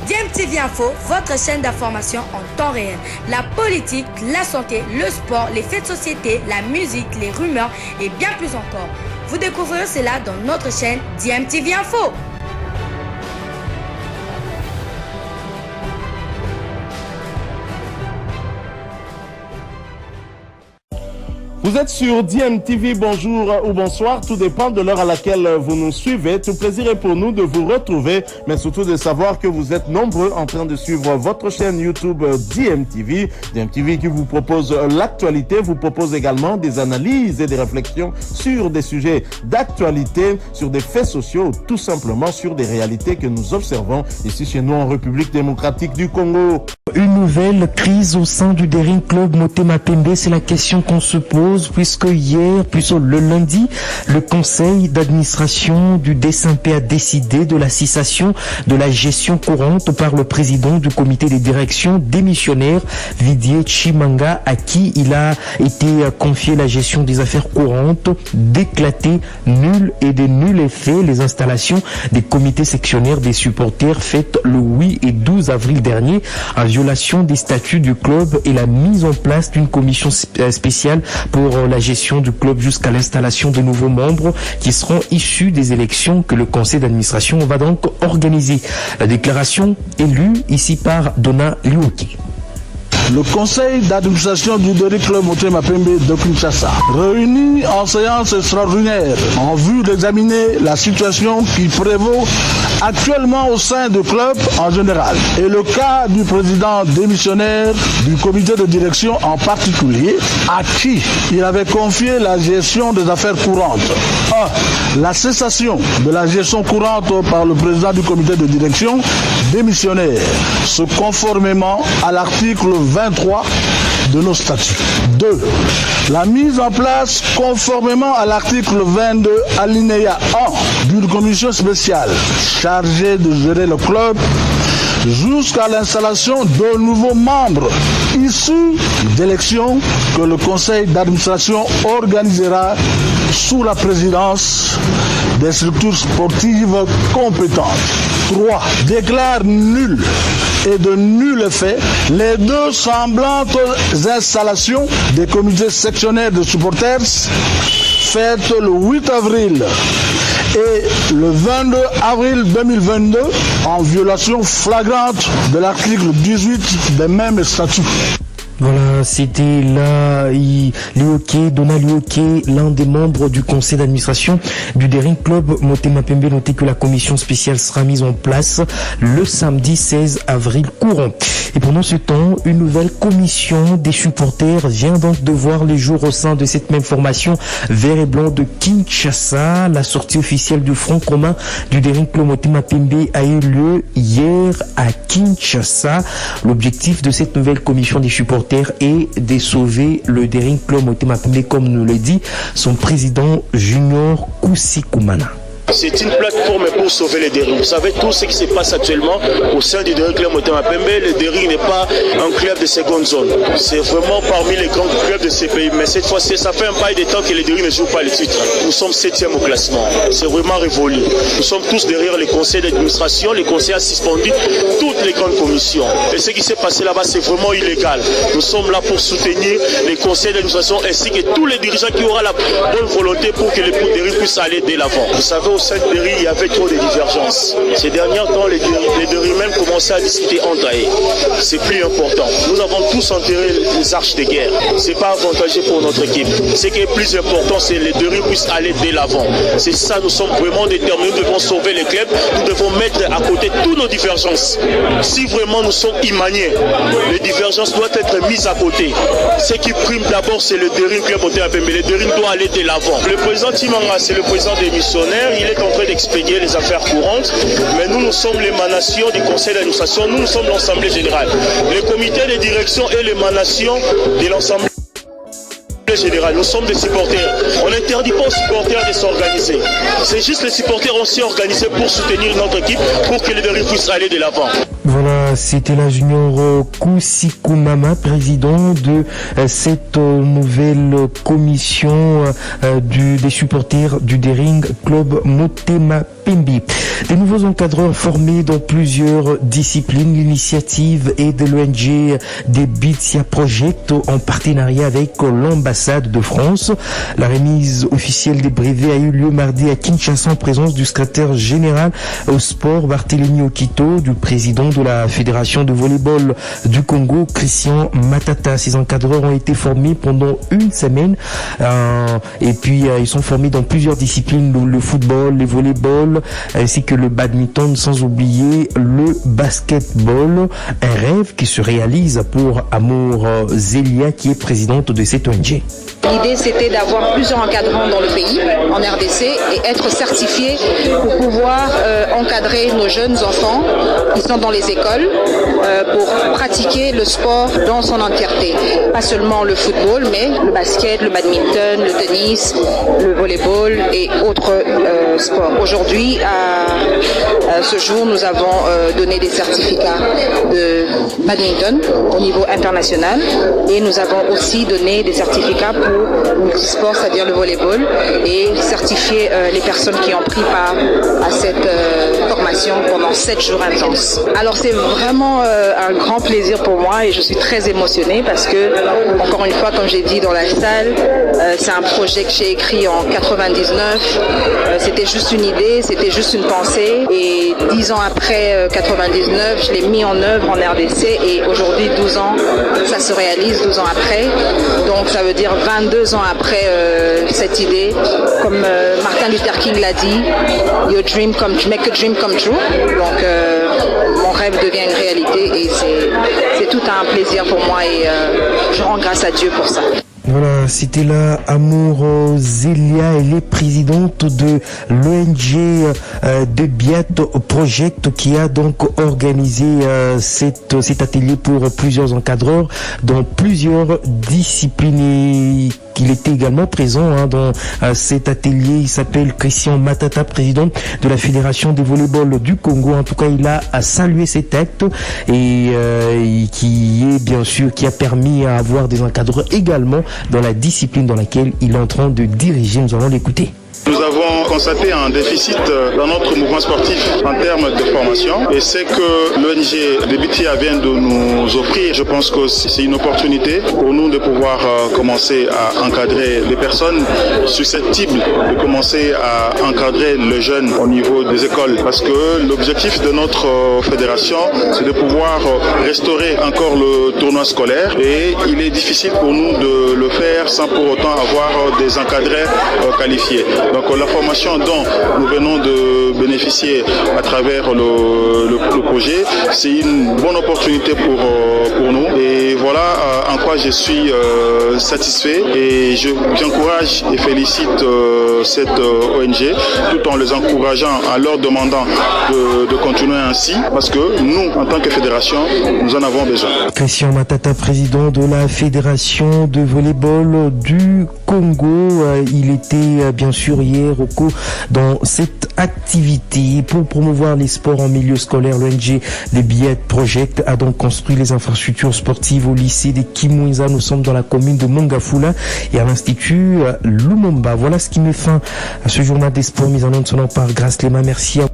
DMTV Info, votre chaîne d'information en temps réel. La politique, la santé, le sport, les faits de société, la musique, les rumeurs et bien plus encore. Vous découvrirez cela dans notre chaîne DMTV Info. Vous êtes sur DMTV, bonjour ou bonsoir, tout dépend de l'heure à laquelle vous nous suivez. Tout plaisir est pour nous de vous retrouver, mais surtout de savoir que vous êtes nombreux en train de suivre votre chaîne YouTube DMTV. DMTV qui vous propose l'actualité, vous propose également des analyses et des réflexions sur des sujets d'actualité, sur des faits sociaux, tout simplement sur des réalités que nous observons ici chez nous en République démocratique du Congo. Une nouvelle crise au sein du Daring Club Motema Pembe, c'est la question qu'on se pose puisque hier, plutôt le lundi, le conseil d'administration du DSMP a décidé de la cessation de la gestion courante par le président du comité de direction démissionnaire, Didier Chimanga, à qui il a été confié la gestion des affaires courantes, d'éclater nul et de nul effet les installations des comités sectionnaires des supporters faites le 8 et 12 avril dernier, en violation des statuts du club et la mise en place d'une commission spéciale pour la gestion du club jusqu'à l'installation de nouveaux membres qui seront issus des élections que le conseil d'administration va donc organiser. La déclaration est lue ici par Donna Liouki. Le conseil d'administration du Daring Club Motema Pembe de Kinshasa, réuni en séance extraordinaire en vue d'examiner la situation qui prévaut actuellement au sein du club en général et le cas du président démissionnaire du comité de direction en particulier, à qui il avait confié la gestion des affaires courantes. 1. La cessation de la gestion courante par le président du comité de direction démissionnaire, ce conformément à l'article 23 de nos statuts. 2. La mise en place, conformément à l'article 22 alinéa 1 d'une commission spéciale chargée de gérer le club jusqu'à l'installation de nouveaux membres issus d'élections que le conseil d'administration organisera sous la présidence des structures sportives compétentes. 3. Déclare nul et de nul effet les deux semblantes installations des comités sectionnaires de supporters faites le 8 avril et le 22 avril 2022 en violation flagrante de l'article 18 des mêmes statuts. Voilà, c'était là Donna Liouké, l'un des membres du conseil d'administration du Daring Club Motema Pembe. Notez que la commission spéciale sera mise en place le samedi 16 avril courant. Et pendant ce temps, une nouvelle commission des supporters vient donc de voir les jours au sein de cette même formation vert et blanc de Kinshasa. La sortie officielle du front commun du Daring Club Motema Pembe a eu lieu hier à Kinshasa. L'objectif de cette nouvelle commission des supporters et de sauver le Daring Club Motema Pembe, comme nous le dit son président Junior Kousikoumana. C'est une plateforme pour sauver les Daring. Vous savez tout ce qui se passe actuellement au sein du Daring Club Motema Pembe. Le Daring n'est pas un club de seconde zone. C'est vraiment parmi les grands clubs de ces pays. Mais cette fois-ci, ça fait un bail de temps que les Daring ne jouent pas le titre. Nous sommes 7e au classement. C'est vraiment révolu. Nous sommes tous derrière les conseils d'administration. Les conseils a suspendu toutes les grandes commissions. Et ce qui s'est passé là-bas, c'est vraiment illégal. Nous sommes là pour soutenir les conseils d'administration ainsi que tous les dirigeants qui auront la bonne volonté pour que les Daring puissent aller de l'avant. Vous savez, au sein de Daring, il y avait trop de divergences. Ces derniers temps, les Daring même commençaient à discuter entre eux. C'est plus important. Nous avons tous enterré les arches de guerre. C'est pas avantageux pour notre équipe. Ce qui est plus important, c'est que les Daring puissent aller de l'avant. C'est ça, nous sommes vraiment déterminés. Nous devons sauver les clubs. Nous devons mettre à côté toutes nos divergences. Si vraiment nous sommes imaniés, les divergences doivent être mises à côté. Ce qui prime d'abord, c'est le Daring Club Motema Pembe. Le Daring doit aller de l'avant. Le président Chimanga, c'est le président démissionnaire. Il est en train d'expédier les affaires courantes, mais nous sommes l'émanation du conseil d'administration, nous sommes l'Assemblée générale. Le comité de direction est l'émanation de l'Assemblée générale. Nous sommes des supporters. On n'interdit pas aux supporters de s'organiser. C'est juste les supporters, on s'est organisés pour soutenir notre équipe, pour que les Daring puissent aller de l'avant. Voilà, c'était la Junior Kusikumama, président de cette nouvelle commission des supporters du Daring Club Motema Pembe. Des nouveaux encadreurs formés dans plusieurs disciplines. L'initiative est de l'ONG des Bitsia Project en partenariat avec l'ambassade de France. La remise officielle des brevets a eu lieu mardi à Kinshasa en présence du secrétaire général au sport Barthélémy Okito, du président de la Fédération de volleyball du Congo, Christian Matata. Ces encadreurs ont été formés pendant une semaine et puis ils sont formés dans plusieurs disciplines, le football, le volleyball ainsi que le badminton, sans oublier le basketball. Un rêve qui se réalise pour Amour Zelia, qui est présidente de cette ONG. L'idée, c'était d'avoir plusieurs encadrants dans le pays, en RDC, et être certifiés pour pouvoir encadrer nos jeunes enfants qui sont dans les écoles pour pratiquer le sport dans son entièreté. Pas seulement le football, mais le basket, le badminton, le tennis, le volleyball et autres sports. Aujourd'hui, à ce jour, nous avons donné des certificats de badminton au niveau international et nous avons aussi donné des certificats pour multisport, c'est-à-dire le volleyball, et certifier les personnes qui ont pris part à cette formation pendant 7 jours intenses. Alors c'est vraiment un grand plaisir pour moi et je suis très émotionnée parce que, encore une fois, comme j'ai dit dans la salle, c'est un projet que j'ai écrit en 99. C'était juste une idée, c'était juste une pensée, et 10 ans après 99, je l'ai mis en œuvre en RDC et aujourd'hui, 12 ans, ça se réalise 12 ans après. Donc ça veut dire 22 ans après cette idée, comme Martin Luther King l'a dit, your dream make a dream come true. Donc mon rêve devient une réalité et c'est tout un plaisir pour moi et je rends grâce à Dieu pour ça. Voilà, c'était là Amour Zelia, elle est présidente de l'ONG de Biat Project qui a donc organisé cet atelier pour plusieurs encadreurs dans plusieurs disciplines. Il était également présent dans cet atelier. Il s'appelle Christian Matata, président de la Fédération de volleyball du Congo. En tout cas, il a salué cet acte et qui a permis à avoir des encadreurs également dans la discipline dans laquelle il est en train de diriger. Nous allons l'écouter. Nous avons constaté un déficit dans notre mouvement sportif en termes de formation et c'est que l'ONG de Bitia vient de nous offrir. Je pense que c'est une opportunité pour nous de pouvoir commencer à encadrer les personnes susceptibles de commencer à encadrer les jeunes au niveau des écoles. Parce que l'objectif de notre fédération, c'est de pouvoir restaurer encore le tournoi scolaire et il est difficile pour nous de le faire sans pour autant avoir des encadreurs qualifiés. Donc la formation dont nous venons de bénéficier à travers le projet, c'est une bonne opportunité pour nous. Et voilà en quoi je suis satisfait et j'encourage et félicite cette ONG tout en les encourageant, en leur demandant de continuer ainsi parce que nous, en tant que fédération, nous en avons besoin. Christian Matata, président de la Fédération de volleyball du Congo, il était bien sûr hier au cours dans cette activité pour promouvoir les sports en milieu scolaire. L'ONG des Biat Project a donc construit les infrastructures sportives au lycée de Kimwinza. Nous sommes dans la commune de Mongafula et à l'institut Lumumba. Voilà ce qui met fin à ce journal des sports mis en onde sonore par Grâce Lema. Merci à vous.